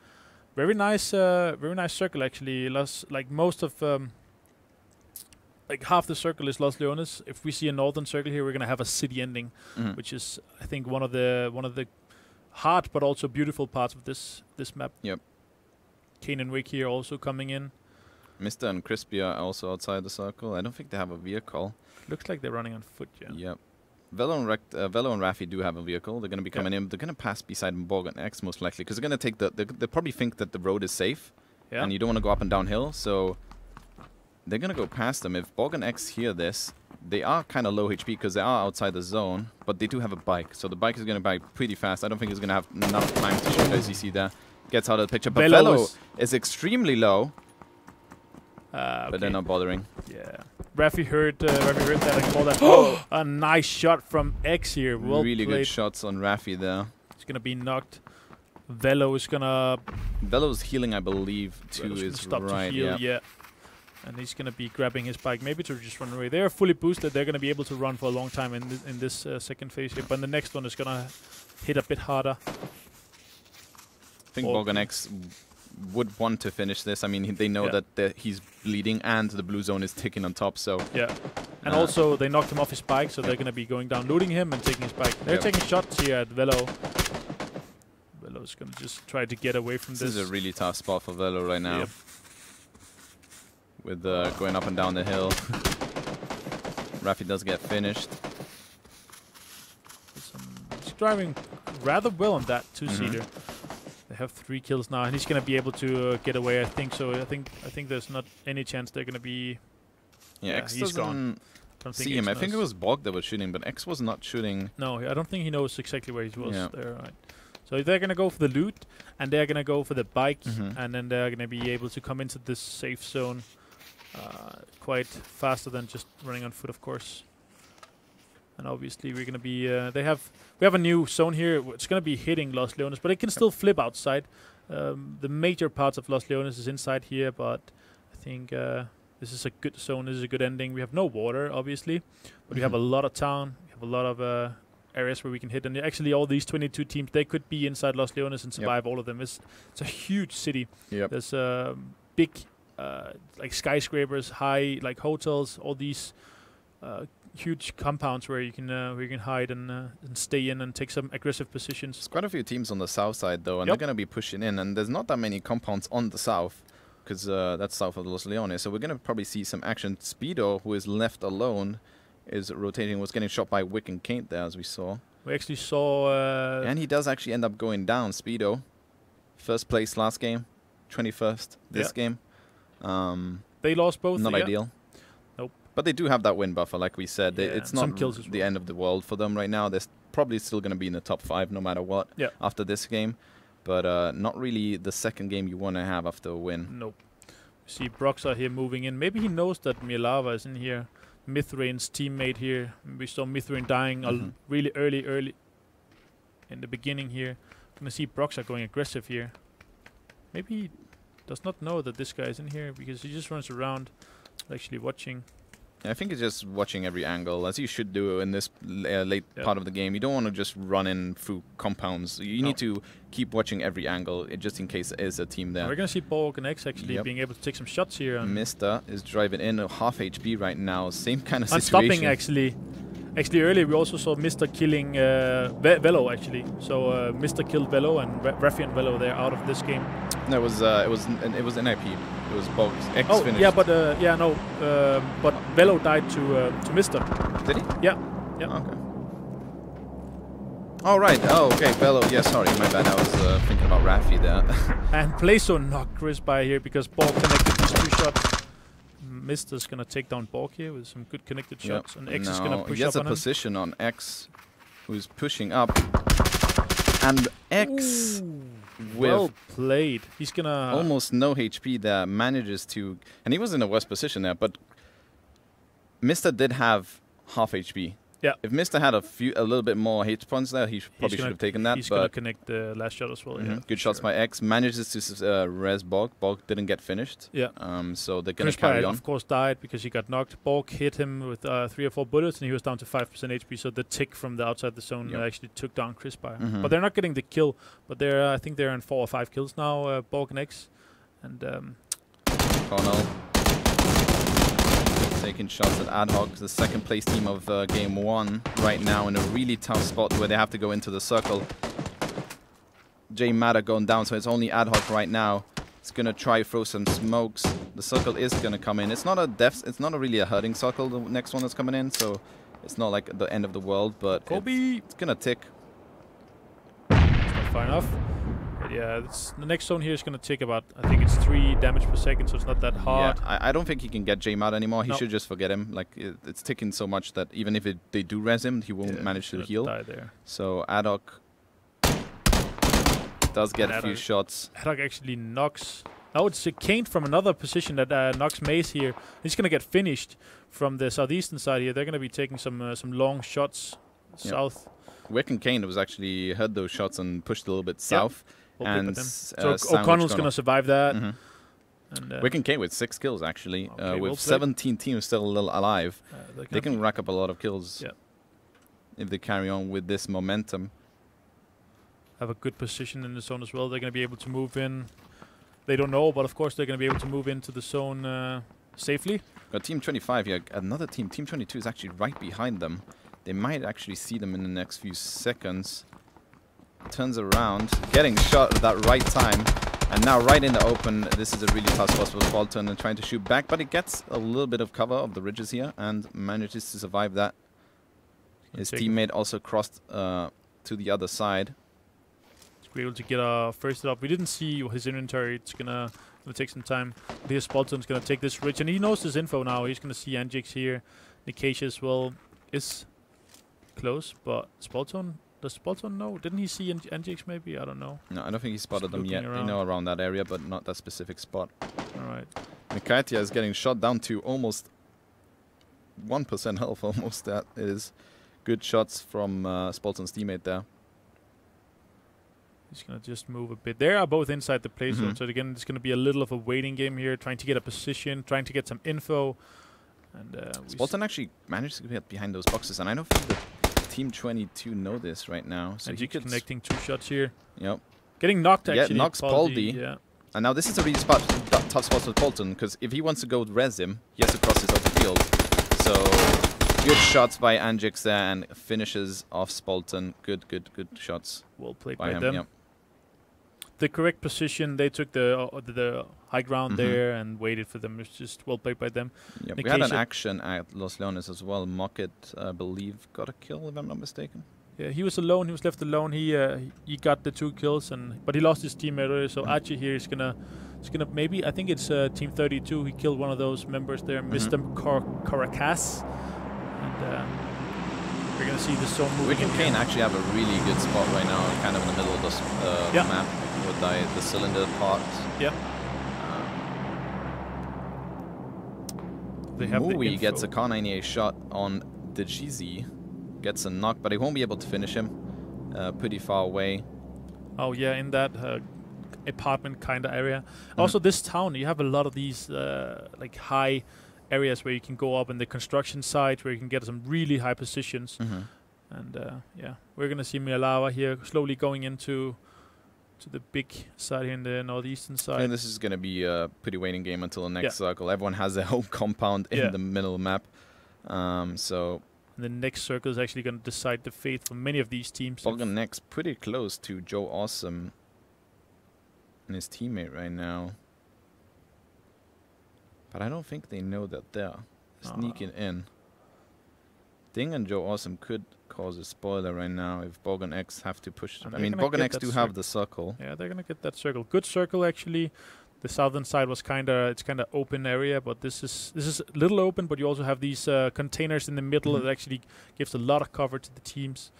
very nice circle actually. Like most of like half the circle is Los Leones. If we see a northern circle here, we're going to have a city ending, which is I think one of the hard but also beautiful parts of this map. Yep. Kane and Wick here also coming in. Mr. and Crispy are also outside the circle. I don't think they have a vehicle. Looks like they're running on foot, yeah. Yep. Velo and Raffi do have a vehicle. They're going to be coming in. They're going to pass beside Borg and X most likely because they're going to take they probably think that the road is safe, and you don't want to go up and downhill. So they're going to go past them. If Borg and X hear this, they are kind of low HP because they are outside the zone, but they do have a bike. So the bike is going to bike pretty fast. I don't think he's going to have enough time to shoot, as you see there. Gets out of the picture. But Velo is extremely low. But they're not bothering. Yeah. Raffi heard that and called that. Oh, a nice shot from X here. Well really played. Good shots on Raffi there. He's going to be knocked. Velo is going to... Velo's healing, I believe, to his right. Yeah. And he's going to be grabbing his bike, maybe to just run away. They're fully boosted. They're going to be able to run for a long time in this second phase here. But the next one is going to hit a bit harder. I think Borg and X would want to finish this. I mean, they know that he's bleeding and the blue zone is ticking on top. So yeah, and also they knocked him off his bike, so they're going to be going down, looting him and taking his bike. They're taking shots here at Velo. Velo's going to just try to get away from this. This is a really tough spot for Velo right now. Yep. With going up and down the hill. Raffi does get finished. He's driving rather well on that 2-seater. They have 3 kills now, and he's going to be able to get away. I think so. I think there's not any chance they're going to be. Yeah, X he's gone. Don't see him. I think it was Bog that was shooting, but X was not shooting. No, I don't think he knows exactly where he was. There, right. So they're going to go for the loot, and they're going to go for the bike, and then they're going to be able to come into this safe zone quite faster than just running on foot, of course. And obviously we're going to be we have a new zone here. It's going to be hitting Los Leones, but it can still flip outside. The major parts of Los Leones is inside here, but I think this is a good zone. This is a good ending. We have no water, obviously, but we have a lot of town. We have a lot of areas where we can hit. And actually all these 22 teams, they could be inside Los Leones and survive all of them. It's a huge city. There's big like skyscrapers, high like hotels, all these huge compounds where you can hide and stay in and take some aggressive positions. There's quite a few teams on the south side though, and they're going to be pushing in, and there's not that many compounds on the south, because that's south of Los Leones, so we're going to probably see some action. Speedo, who is left alone, is rotating, was getting shot by Wick and Kate there, as we saw. We actually saw... and he does actually end up going down, Speedo. First place last game, 21st this game. They lost both. Not ideal. Nope. But they do have that win buffer, like we said. It's not the end of the world for them right now. They're probably still going to be in the top 5 no matter what after this game. But not really the second game you want to have after a win. Nope. We see Broxar here moving in. Maybe he knows that Mielava is in here. Mithrain's teammate here. We saw Mithrain dying really early in the beginning here. Gonna see Broxar going aggressive here. Maybe he does not know that this guy is in here because he just runs around actually watching. I think he's just watching every angle, as you should do in this late part of the game. You don't want to just run in through compounds. You need to keep watching every angle, just in case there is a team there. We're going to see Borg and X actually being able to take some shots here. Mr. is driving in a half HP right now. Same kind of situation. Stopping actually. Actually, earlier we also saw Mr. killing Velo actually. So Mr. killed Velo and Raffian Velo there out of this game. No, it was NIP. It was Bog's X finished. Yeah, but but Velo died to Mr. Did he? Yeah. Yeah. Okay. Oh right. Oh okay. Velo. Yeah. Sorry, my bad. I was thinking about Raffi there. And Playso knocked Chris by here because Borg connected these 2 shots. Mister's gonna take down Borg here with some good connected shots, and X is gonna push up on him. He has a position on X, who's pushing up, and X. Well played. He's gonna almost no HP there. Manages to, and he was in a worse position there. But Mr. did have half HP. Yeah. If Mr. had a little bit more hit points there, he probably should have taken that. He's gonna connect the last shot as well. Yeah. Good shots by X. Manages to res Borg. Borg didn't get finished. Yeah. So they're gonna carry on. Of course, died because he got knocked. Borg hit him with 3 or 4 bullets, and he was down to 5% HP. So the tick from the outside the zone actually took down Crispire. But they're not getting the kill. But they're I think they're in 4 or 5 kills now. Borg and X, and Connell taking shots at Ad Hoc, the second place team of game 1 right now, in a really tough spot where they have to go into the circle. J Matter going down, so it's only Ad Hoc right now. It's gonna try throw some smokes. The circle is gonna come in. It's not a it's not really a hurting circle, the next one that's coming in, so it's not like the end of the world, but it's gonna tick. It's not far enough. But yeah, the next zone here is going to take about, I think it's 3 damage per second, so it's not that hard. Yeah, I don't think he can get J-Mad anymore. He should just forget him. Like, it's ticking so much that even if they do res him, he won't manage to heal. Die there. So Adok does get a few shots. Adok actually knocks. Now it's a Kane from another position that knocks Mace here. He's going to get finished from the southeastern side here. They're going to be taking some long shots south. Wick and Kane was actually heard those shots and pushed a little bit south. And so O'Connell's going to survive that. And Wick and Kane with 6 kills actually, with 17 teams still a little alive. They can rack up a lot of kills if they carry on with this momentum. Have a good position in the zone as well. They're going to be able to move in. They don't know, but of course they're going to be able to move into the zone safely. Got Team 25 here. Another team, Team 22, is actually right behind them. They might actually see them in the next few seconds. Turns around, getting shot at that right time, and now right in the open. This is a really tough spot for Fulton and trying to shoot back, but it gets a little bit of cover of the ridges here and manages to survive that. His teammate also crossed to the other side. To be able to get a first hit up. We didn't see his inventory. It's gonna take some time. But here Spalton's gonna take this ridge, and he knows this info now. He's gonna see Anjix here. Nikasia as well is close, but Spalton. Does Spalton know? Didn't he see Anjix maybe? I don't know. No, I don't think he spotted them yet. They know around that area, but not that specific spot. Alright. Nikatia is getting shot down to almost 1% health, almost. That is good shots from Spalton's teammate there. He's going to just move a bit. They are both inside the play zone, so again, it's going to be a little of a waiting game here, trying to get a position, trying to get some info. And Spalton actually managed to get behind those boxes, and I don't think that Team 22 know this right now. So he could connecting 2 shots here. Yep. Getting knocked actually. Yeah, knocks Poldy. Yeah. And now this is a really tough spot for Polton, because if he wants to go res him, he has to cross his open field. So Good shots by Anjix there and finishes off Spolton. Good shots. Well played by them. Yep. The correct position, they took the high ground there and waited for them. It's just well played by them. Yep. We had an action at Los Leones as well. Mocket, I believe, got a kill, if I'm not mistaken. Yeah, he was alone. He was left alone. He got the 2 kills, but he lost his teammate earlier. So Archie here is gonna maybe, I think it's Team 32. He killed one of those members there, Mr. Caracas, and we're gonna see the zone moving. Wick and Kane actually have a really good spot right now, kind of in the middle of the map with the cylinder part. Yeah. They have Mui gets a Car 98 shot on the GZ. Gets a knock, but he won't be able to finish him. Pretty far away. Oh yeah, in that apartment kind of area. Also, this town, you have a lot of these like high areas where you can go up in the construction site, where you can get some really high positions. And yeah, we're gonna see Milava here slowly going into the big side here in the northeastern side. And this is gonna be a pretty waiting game until the next circle. Everyone has their home compound in the middle of the map. So. And the next circle is actually going to decide the fate for many of these teams. Bolgan next, pretty close to Joe Awesome and his teammate right now. But I don't think they know that they're sneaking in. Ding and Joe Awesome could cause a spoiler right now if Bolgan X have to push. I mean, Bolgan X do have the circle. Yeah, they're going to get that circle. Good circle, actually. The southern side was kind of open area, but this is a little open. But you also have these containers in the middle that actually gives a lot of cover to the teams.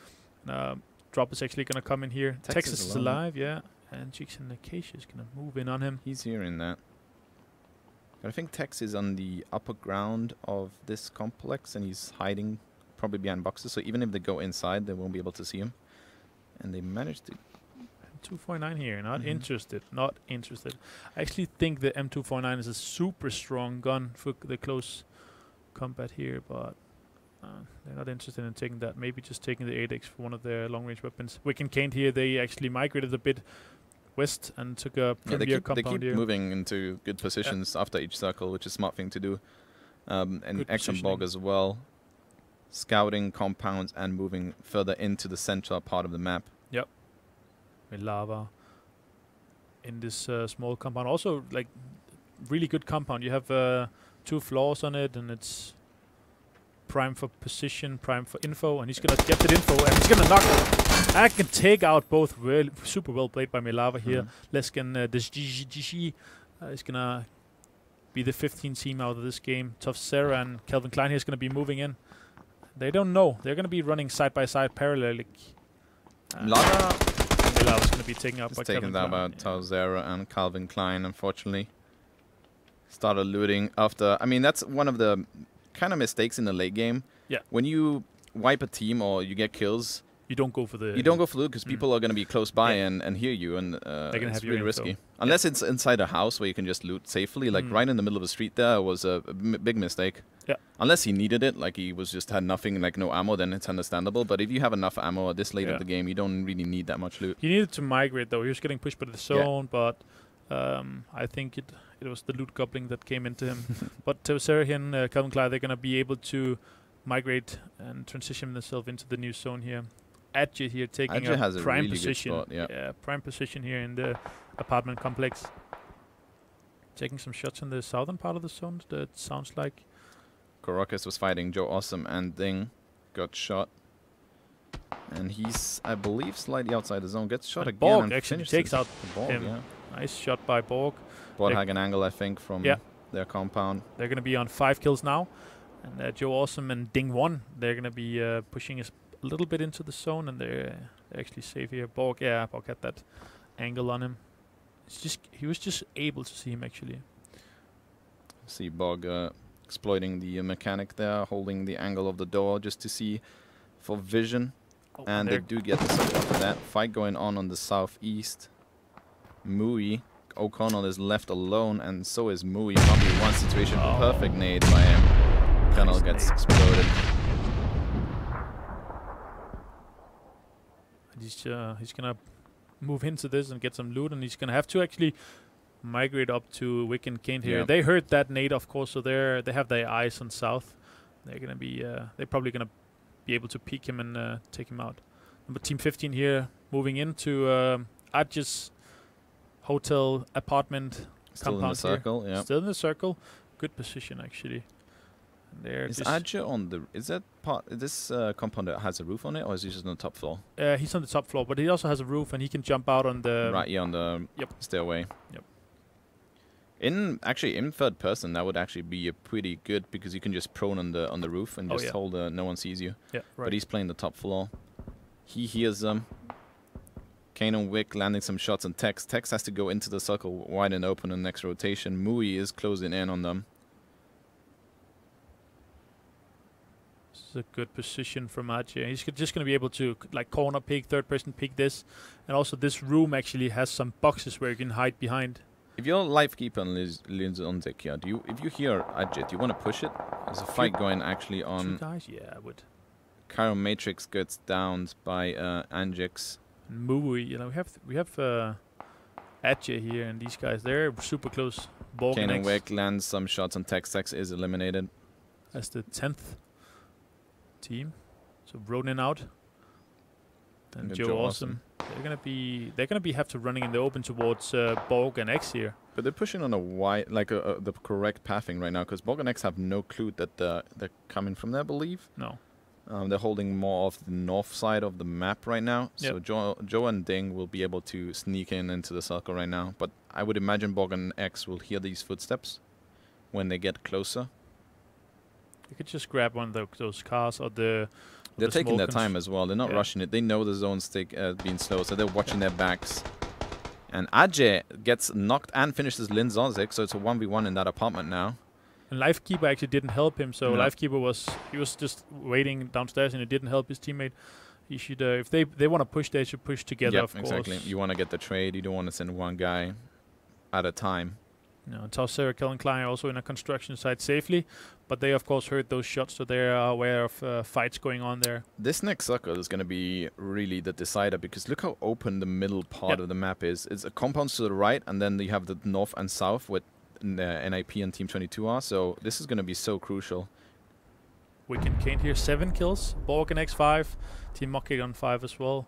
Drop is actually going to come in here. Texas is alive, yeah, and Jigs and Acacia is going to move in on him. He's hearing that. But I think Tex is on the upper ground of this complex, and he's hiding probably behind boxes. So even if they go inside, they won't be able to see him. And they managed to. 249 here, not interested. I actually think the M249 is a super strong gun for the close combat here, but they're not interested in taking that. Maybe just taking the 8X for one of their long-range weapons. Wick and Kane here, they actually migrated a bit west and took a premier compound here. They keep moving into good positions after each circle, which is a smart thing to do. And X and Bog as well. Scouting compounds and moving further into the central part of the map. Yep. With lava in this small compound. Also, like, really good compound. You have 2 floors on it, and it's prime for position, prime for info, and he's gonna get that info, and he's gonna knock it. I can take out both. Super well played by Milava here. Leskin, this GG is gonna be the 15th team out of this game. Tough Sarah and Calvin Klein here is gonna be moving in. They don't know. They're gonna be running side by side parallel. Milava's going to be taken out by Calvin Klein. Tauzera and Calvin Klein, unfortunately. Started looting after. I mean, that's one of the kind of mistakes in the late game. Yeah. When you wipe a team or you get kills, you don't go for the. You don't go for loot because people are going to be close by and hear you, and it's really risky. Unless it's inside a house where you can just loot safely, like right in the middle of the street. There was a big mistake. Yeah. Unless he needed it, like he was just had nothing, like no ammo, then it's understandable. But if you have enough ammo at this late of the game, you don't really need that much loot. He needed to migrate though. He was getting pushed by the zone, but I think it was the loot gobbling that came into him. But Tauzera and Calvin Klein, they're gonna be able to migrate and transition themselves into the new zone here. Adje here taking a prime really position. Spot, yeah, prime position here in the apartment complex. Taking some shots in the southern part of the zone, that sounds like. Caracas was fighting Joe Awesome and Ding got shot. And he's, I believe, slightly outside the zone. Gets shot again. Borg actually takes out him. Yeah. Nice shot by Borg. Borg had an angle, I think, from their compound. They're going to be on 5 kills now. And Joe Awesome and Ding 1, they're going to be pushing us a little bit into the zone, and they're actually safe here. Borg had that angle on him. It's just he was just able to see him actually. See Borg exploiting the mechanic there, holding the angle of the door just to see for vision, and they do get the support for that. Fight going on the southeast. Mui O'Connell is left alone, and so is Mui. Probably one situation, perfect nade by him. O'Connell gets exploded. He's gonna move into this and get some loot, and he's gonna have to actually migrate up to Wick and Kane here. They heard that nade, of course, so they have their eyes on south. they're probably gonna be able to peek him and take him out. Number Team 15 here moving into Adje's hotel apartment still in the circle. Here. Yeah, still in the circle. Good position actually. And there is Adje on the? Is that part? This compound that has a roof on it, or is he just on the top floor? He's on the top floor, but he also has a roof, and he can jump out on the on the stairway. Yep. In third person, that would actually be a pretty good, because you can just prone on the roof and just hold. No one sees you. Yeah, right. But he's playing the top floor. He hears them. Kane and Wick landing some shots on Tex. Tex has to go into the circle wide and open in the next rotation. Mui is closing in on them. This is a good position from Adje. He's just going to be able to like corner peek, third person peek this, and also this room actually has some boxes where you can hide behind. If you're Lifekeeper and Linz on Zekia, if you hear Adje, do you want to push it? There's a fight going actually on. 2 guys, yeah, I would. Cairo Matrix gets downed by Anjix. Mui, you know, we have Adje here, and these guys, they're super close. Kane and Wick lands some shots on Tex. Tex is eliminated. That's the 10th team. So Ronin out. And Joe Awesome. They're gonna be have to running in the open towards Borg and X here. But they're pushing on a wide, like the correct pathing right now, because Borg and X have no clue that they're coming from there, I believe. No. They're holding more of the north side of the map right now. So Joe and Ding will be able to sneak into the circle right now. But I would imagine Borg and X will hear these footsteps when they get closer. You could just grab one of those cars or the. They're taking their time as well. They're not rushing it. They know the zone's being slow, so they're watching their backs. And Adje gets knocked and finishes Lin Zonzik, so it's a 1v1 in that apartment now. And Lifekeeper actually didn't help him, so Lifekeeper was just waiting downstairs, and it didn't help his teammate. He should, if they want to push, they should push together. Of course. Exactly. You want to get the trade. You don't want to send one guy at a time. No, and Tausera, Calvin Klein are also in a construction site safely, but they of course heard those shots, so they are aware of fights going on there. This next circle is going to be really the decider, because look how open the middle part of the map is. It's a compound to the right, and then you have the north and south with NIP and Team 22 are. So this is going to be so crucial. We can count here 7 kills. Borg and X5, Team Mockig on 5 as well.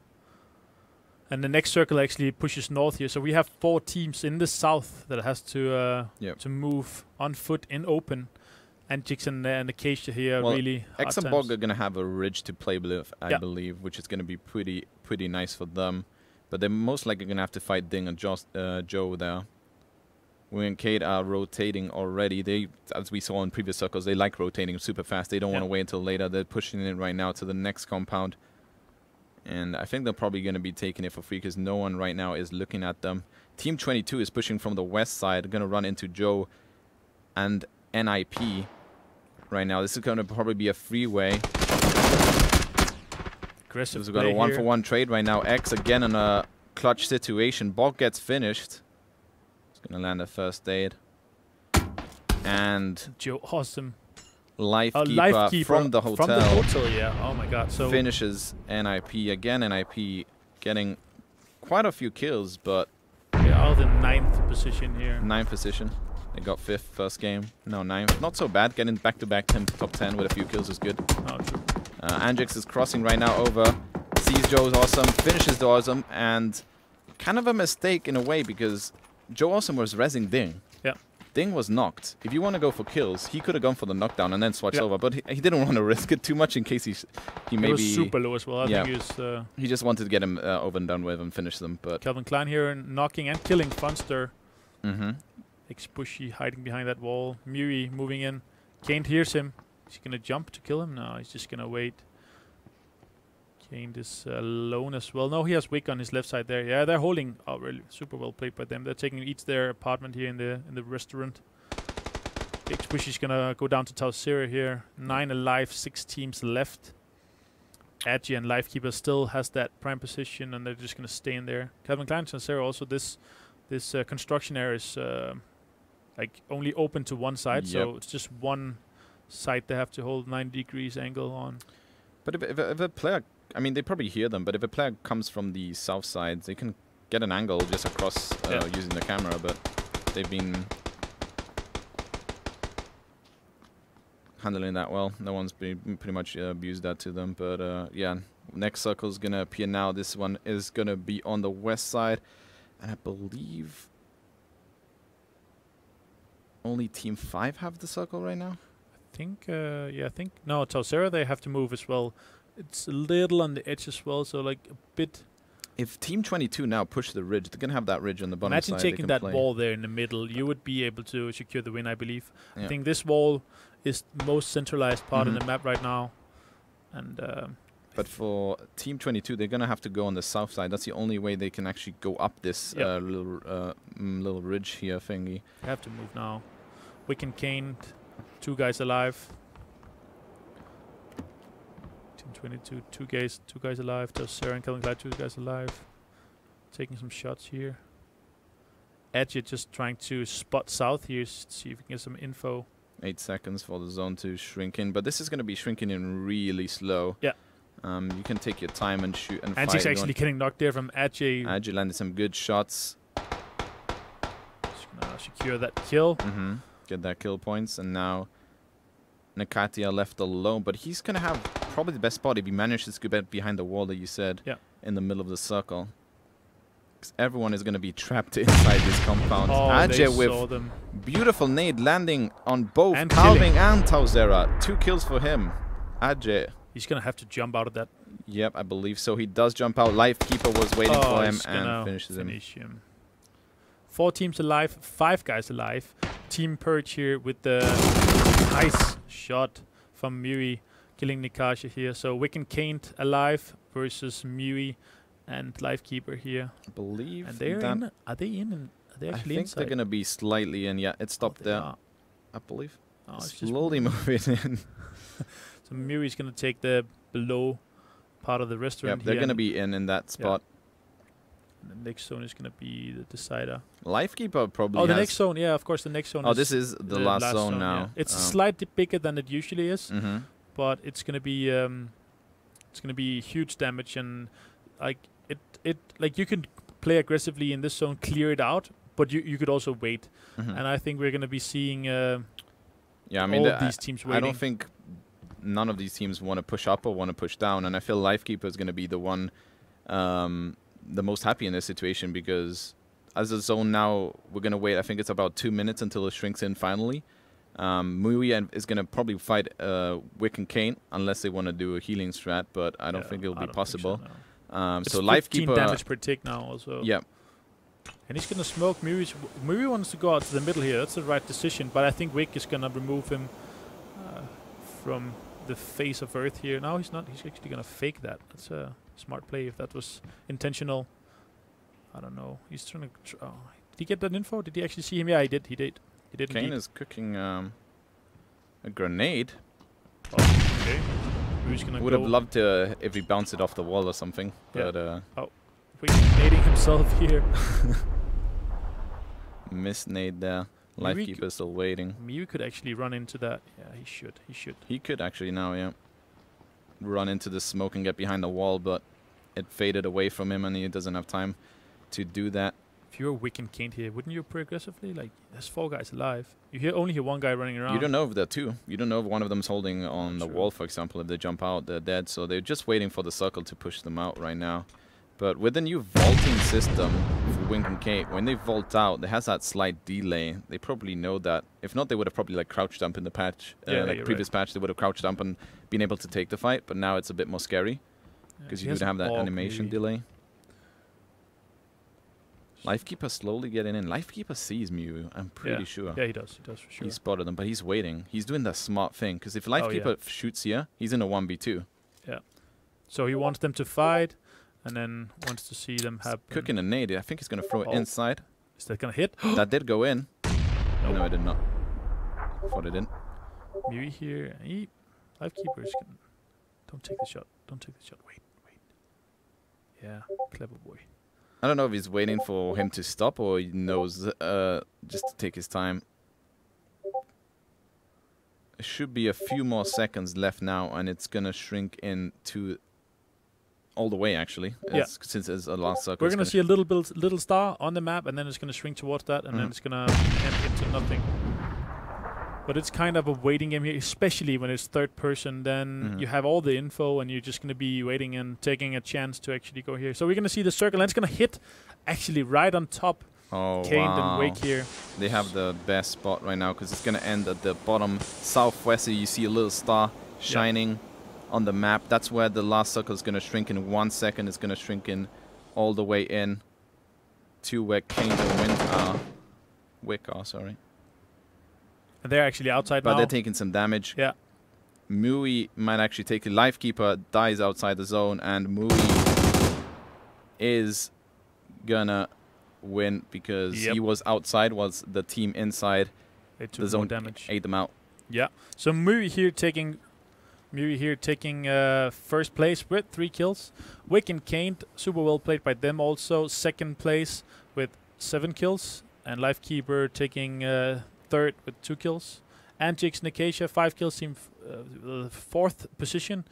And the next circle actually pushes north here, so we have 4 teams in the south that has to move on foot in open. And Jix and Acacia here really hard X and Borg are going to have a ridge to play with, I believe, which is going to be pretty nice for them. But they're most likely going to have to fight Ding and Joe there. Wing and Kate are rotating already. They, as we saw in previous circles, they like rotating super fast. They don't want to wait until later. They're pushing it right now to the next compound. And I think they're probably going to be taking it for free, because no one right now is looking at them. Team 22 is pushing from the west side. Going to run into Joe and NIP right now. This is going to probably be a freeway. Aggressive. We've got a 1-for-1 trade right now. X again in a clutch situation. Borg gets finished. He's going to land a first aid. And Joe Awesome. Lifekeeper from the hotel. From the hotel, yeah. Oh my god. So finishes NIP. Again, NIP getting quite a few kills, but they are in 9th position here. 9th position. They got 5th first game. No, 9th. Not so bad. Getting back-to-back top 10 with a few kills is good. Oh, true. Anjix is crossing right now over. Sees Joe's Awesome. Finishes the Awesome. And kind of a mistake in a way, because Joe Awesome was rezzing Ding. Yeah. Ding was knocked. If you want to go for kills, he could have gone for the knockdown and then switched over, but he didn't want to risk it too much in case he maybe... He was super low as well. I think he was... he just wanted to get him over and done with and finish them, but... Calvin Klein here knocking and killing Funster. Mm-hmm. X-Bushy hiding behind that wall. Mui moving in. Kane hears him. Is he going to jump to kill him? No, he's just going to wait. Kane is alone as well. No, he has Wick on his left side there. Yeah, they're holding. Oh, really super well played by them. They're taking each their apartment here in the restaurant. X-Bushy's going to go down to Tausera here. 9 alive, 6 teams left. Adje and Lifekeeper still has that prime position, and they're just going to stay in there. Calvin Klein and Tausera also, this construction area is like only open to one side, so it's just one side they have to hold 90 degrees angle on. But if a player, I mean, they probably hear them, but if a player comes from the south side, they can get an angle just across using the camera, but they've been handling that well. No one's been pretty much abused that to them. But yeah, next circle is going to appear now. This one is going to be on the west side. And I believe only Team 5 have the circle right now. I think, yeah, I think. No, Tausera, they have to move as well. It's a little on the edge as well, so like a bit. If Team 22 now push the ridge, they're going to have that ridge on the bottom Imagine side. Imagine taking that wall there in the middle. You would be able to secure the win, I believe. Yeah. I think this wall is the most centralized part in the map right now. And but for Team 22, they're going to have to go on the south side. That's the only way they can actually go up this little ridge here thingy. They have to move now. Wick and Kane, 2 guys alive. Team 22, two guys alive. There's Sarah and Calvin Clyde, 2 guys alive. Taking some shots here. Edge just trying to spot south here, see if we can get some info. 8 seconds for the zone to shrink in, but this is going to be shrinking in really slow. Yeah. You can take your time and shoot and fight. Anti's actually getting knocked there from Adje. Adje landed some good shots. Just gonna secure that kill. Get that kill points, and now Nakatia left alone, but he's going to have probably the best spot if he manages to get behind the wall that you said in the middle of the circle. Because everyone is going to be trapped inside this compound. Adje with beautiful nade landing on both Calvin and Tausera. 2 kills for him. Adje. He's going to have to jump out of that. Yep, I believe so. He does jump out. Lifekeeper was waiting for him and finishes him. 4 teams alive, 5 guys alive. Team Purge here with the nice shot from Mui, killing Nikasha here. So Wick and Kane alive versus Mui and Lifekeeper here. I believe. And they're in. Are they in? Are they actually inside? I think they're going to be slightly in. Yeah, it stopped there. I believe. Slowly moving in. So Muri's going to take the below part of the restaurant. Yep, they're going to be in that spot. And the next zone is going to be the decider. Lifekeeper probably. Oh, the next zone. Yeah, of course, the next zone. Oh, this is the last zone now. Yeah. It's slightly bigger than it usually is, but it's going to be huge damage, and like like you can play aggressively in this zone, clear it out, but you could also wait. And I think we're going to be seeing yeah, I mean, all these teams waiting. I don't think none of these teams want to push up or want to push down, and I feel Lifekeeper is going to be the one the most happy in this situation, because as a zone now, we're going to wait. I think it's about 2 minutes until it shrinks in finally. Mui is going to probably fight Wick and Kane unless they want to do a healing strat, but I don't think it'll be possible. So Lifekeeper damage per tick now also. Yeah. And he's going to smoke Mui. Mui wants to go out to the middle here. That's the right decision, but I think Wick is going to remove him from the face of Earth here. No, he's not. He's actually going to fake that. That's a smart play if that was intentional. I don't know. He's trying to... did he get that info? Did he actually see him? Yeah, he did. He did. He did. Kane is cooking a grenade. Oh, okay. Who's gonna would have loved to if he bounced it off the wall or something. Yeah. But Wick nading himself here. Missed nade there. Lifekeeper still waiting. Miu could actually run into that. Yeah, he should. He should. He could actually now, yeah. Run into the smoke and get behind the wall, but it faded away from him and he doesn't have time to do that. If you're Wick and Kane here, wouldn't you play aggressively? Like, there's 4 guys alive. You only hear 1 guy running around. You don't know if they're 2. You don't know if one of them's holding on the wall, for example. If they jump out, they're dead. So they're just waiting for the circle to push them out right now. But with the new vaulting system for Wick and Kane, when they vault out, there has that slight delay. They probably know that. If not, they would have probably like crouched jump in the patch. Like previous patch, they would have crouched jump and been able to take the fight. But now it's a bit more scary because you would have that animation delay. Lifekeeper slowly getting in. Lifekeeper sees Mew, I'm pretty sure. Yeah, he does. He does for sure. He spotted them, but he's waiting. He's doing that smart thing, because if Lifekeeper shoots here, he's in a 1v2. Yeah. So he wants them to fight, and then wants to see them happen. Cooking a nade. I think he's going to throw it inside. Is that going to hit? That did go in. Nope. No, it did not. Thought it didn't. Mew here. Lifekeeper is going to... Don't take the shot. Don't take the shot. Wait. Yeah, clever boy. I don't know if he's waiting for him to stop or he knows just to take his time. There should be a few more seconds left now, and it's going to shrink into all the way, actually. Since it's a last circle. We're going to see a little star on the map, and then it's going to shrink towards that, and then it's going to end into nothing. But it's kind of a waiting game here, especially when it's third person. Then you have all the info, and you're just going to be waiting and taking a chance to actually go here. So we're going to see the circle, and it's going to hit actually right on top. Oh, Kane wow. and Wake here. They have the best spot right now because it's going to end at the bottom southwest. So you see a little star shining on the map. That's where the last circle is going to shrink in 1 second. It's going to shrink in all the way in to where Kane and Wick are, sorry. And they're actually outside now. But they're taking some damage. Yeah. Mui might actually take it. Lifekeeper dies outside the zone, and Mui is gonna win because he was outside, was the team inside. They took the zone damage. Ate them out. Yeah. So Mui here taking first place with 3 kills. Wick and Kane, super well played by them also. Second place with 7 kills. And Lifekeeper taking third with 2 kills. And Jix Nakasia, 5 kills, team 4th position.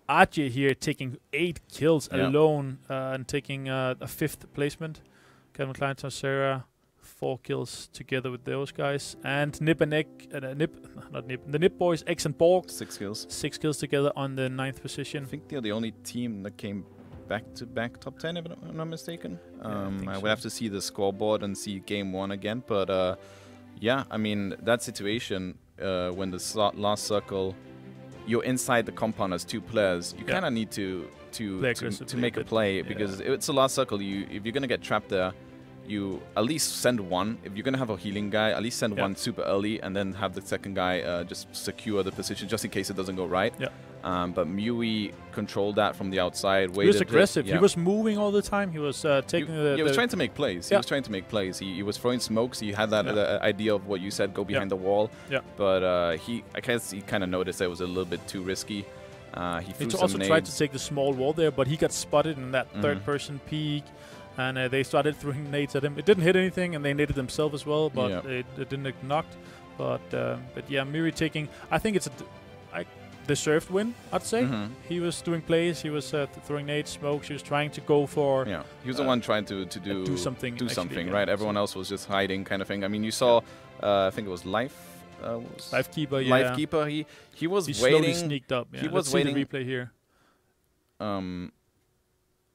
Archie here taking 8 kills alone and taking a 5th placement. Calvin Klein, Sarah, 4 kills together with those guys. And Nip and Egg, the Nip boys, X and Borg. 6 kills. 6 kills together on the 9th position. I think they're the only team that came back-to-back top 10, if I'm not mistaken. I would have to see the scoreboard and see game 1 again. But yeah, I mean, that situation, when the last circle, you're inside the compound as 2 players, you kind of need to make a play because it's the last circle. If you're going to get trapped there, you at least send one. If you're going to have a healing guy, at least send one super early and then have the second guy just secure the position just in case it doesn't go right. But Mui controlled that from the outside. He was aggressive. He was moving all the time. He was taking he was trying to make plays. He was trying to make plays. He was throwing smokes. He had that idea of what you said, go behind the wall. But I guess he kind of noticed that it was a little bit too risky. He also tried to take the small wall there, but he got spotted in that third-person peek. And they started throwing nades at him. It didn't hit anything, and they naded themselves as well, but it didn't get knocked. But yeah, Miri taking, I think it's a deserved win, I'd say. He was doing plays, he was throwing nades, smokes, he was trying to go for... Yeah, he was the one trying to do something, right? Everyone else was just hiding kind of thing. I mean, you saw, I think it was Lifekeeper, Lifekeeper, he was waiting. Slowly sneaked up. He was waiting. See the replay here.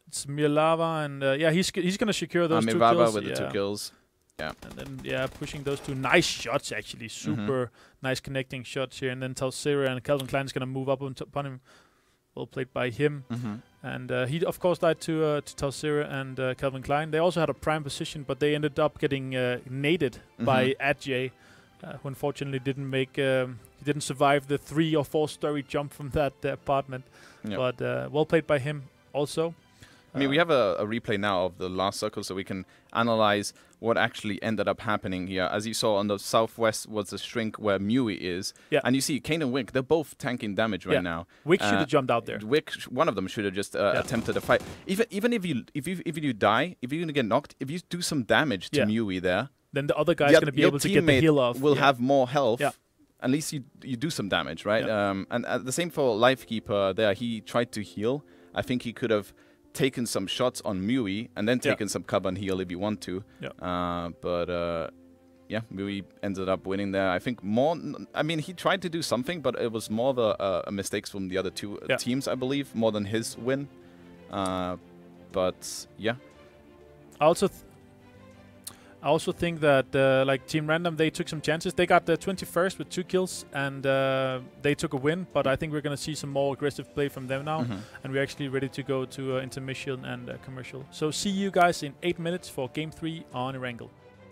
It's Mirlava, and he's gonna secure those 2 kills. With the 2 kills. Yeah. And then pushing those 2 nice shots actually, super nice connecting shots here. And then Talsera and Calvin Klein is gonna move up upon him. Well played by him. And he of course died to Talsera and Calvin Klein. They also had a prime position, but they ended up getting naded by Adjay, who unfortunately didn't make. He didn't survive the 3 or 4 story jump from that apartment. But well played by him also. I mean, we have a replay now of the last circle, so we can analyze what actually ended up happening here. As you saw on the southwest was the shrink where Mui is. And you see Kane and Wick, they're both tanking damage right now. Wick should have jumped out there. Wick, one of them should have just attempted a fight. Even if you die, if you're going to get knocked, if you do some damage to Mui there, then the other guy's going to be able to get the heal off. Will have more health. At least you do some damage, right? And the same for Lifekeeper there. He tried to heal. I think he could have taken some shots on Mui and then taken some cover and heal if you want to. But Mui ended up winning there. I think more. I mean, he tried to do something, but it was more of a mistakes from the other 2 teams, I believe, more than his win. But yeah, I also think that like Team Random, they took some chances. They got the 21st with 2 kills, and they took a win. But I think we're going to see some more aggressive play from them now, and we're actually ready to go to intermission and commercial. So see you guys in 8 minutes for Game 3 on Erangel.